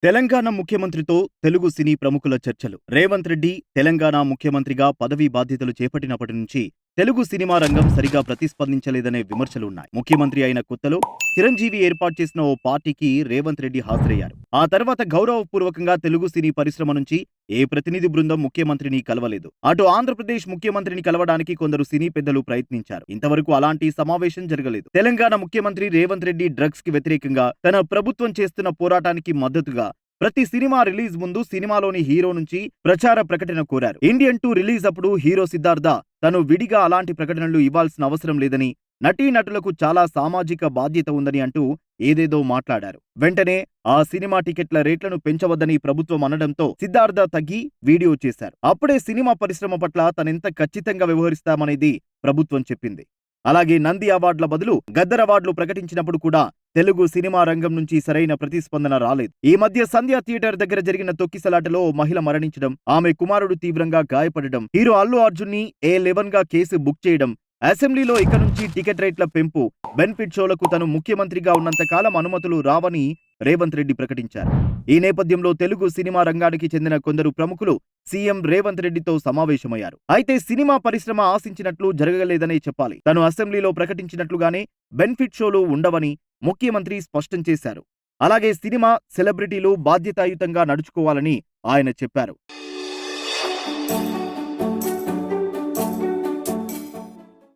తెలంగాణ ముఖ్యమంత్రితో తెలుగు సినీ ప్రముఖుల చర్చలు. రేవంత్ రెడ్డి తెలంగాణ ముఖ్యమంత్రిగా పదవీ బాధ్యతలు చేపట్టినప్పటి నుంచి తెలుగు సినిమా రంగం సరిగా ప్రతిస్పందించలేదనే విమర్శలున్నాయి. ముఖ్యమంత్రి అయిన కొత్తలో చిరంజీవి ఏర్పాటు చేసిన ఓ పార్టీకి రేవంత్ రెడ్డి హాజరయ్యారు. ఆ తర్వాత గౌరవపూర్వకంగా తెలుగు సినీ పరిశ్రమ నుంచి ఏ ప్రతినిధి బృందం ముఖ్యమంత్రిని కలవలేదు. అటు ఆంధ్రప్రదేశ్ ముఖ్యమంత్రిని కలవడానికి కొందరు సినీ పెద్దలు ప్రయత్నించారు. ఇంతవరకు అలాంటి సమావేశం జరగలేదు. తెలంగాణ ముఖ్యమంత్రి రేవంత్ రెడ్డి డ్రగ్స్ కి వ్యతిరేకంగా తన ప్రభుత్వం చేస్తున్న పోరాటానికి మద్దతుగా ప్రతి సినిమా రిలీజ్ ముందు సినిమాలోని హీరో నుంచి ప్రచార ప్రకటన కోరారు. ఇండియన్ 2 రిలీజ్ అప్పుడు హీరో సిద్ధార్థ తను విడిగా అలాంటి ప్రకటనలు ఇవ్వాల్సిన అవసరం లేదని, నటీనటులకు చాలా సామాజిక బాధ్యత ఉందని అంటూ ఏదేదో మాట్లాడారు. వెంటనే ఆ సినిమా టికెట్ల రేట్లను పెంచవద్దని ప్రభుత్వం అనడంతో సిద్ధార్థ తగ్గి వీడియో చేశారు. అప్పుడే సినిమా పరిశ్రమ పట్ల తనెంత ఖచ్చితంగా వ్యవహరిస్తామనేది ప్రభుత్వం చెప్పింది. అలాగే నంది అవార్డుల బదులు గద్దర్ అవార్డులు ప్రకటించినప్పుడు కూడా తెలుగు సినిమా రంగం నుంచి సరైన ప్రతిస్పందన రాలేదు. ఈ మధ్య సంధ్య థియేటర్ దగ్గర జరిగిన తొక్కిసలాటలో ఓ మహిళ మరణించడం, ఆమె కుమారుడు తీవ్రంగా గాయపడడం, హీరో అల్లు అర్జున్ ని A11 గా కేసు బుక్ చేయడం, అసెంబ్లీలో ఇక నుంచి టికెట్ రేట్ల పెంపు, బెనిఫిట్ షోలకు తను ముఖ్యమంత్రిగా ఉన్నంత కాలం అనుమతులు రావని రేవంత్ రెడ్డి ప్రకటించారు. ఈ నేపథ్యంలో తెలుగు సినిమా రంగానికి చెందిన కొందరు ప్రముఖులు సీఎం రేవంత్ రెడ్డితో సమావేశమయ్యారు. అయితే సినిమా పరిశ్రమ ఆశించినట్లు జరగలేదనే చెప్పాలి. తను అసెంబ్లీలో ప్రకటించినట్లుగానే బెనిఫిట్ షోలు ఉండవని ముఖ్యమంత్రి స్పష్టం చేశారు. అలాగే సినిమా సెలబ్రిటీలు బాధ్యతాయుతంగా నడుచుకోవాలని ఆయన చెప్పారు.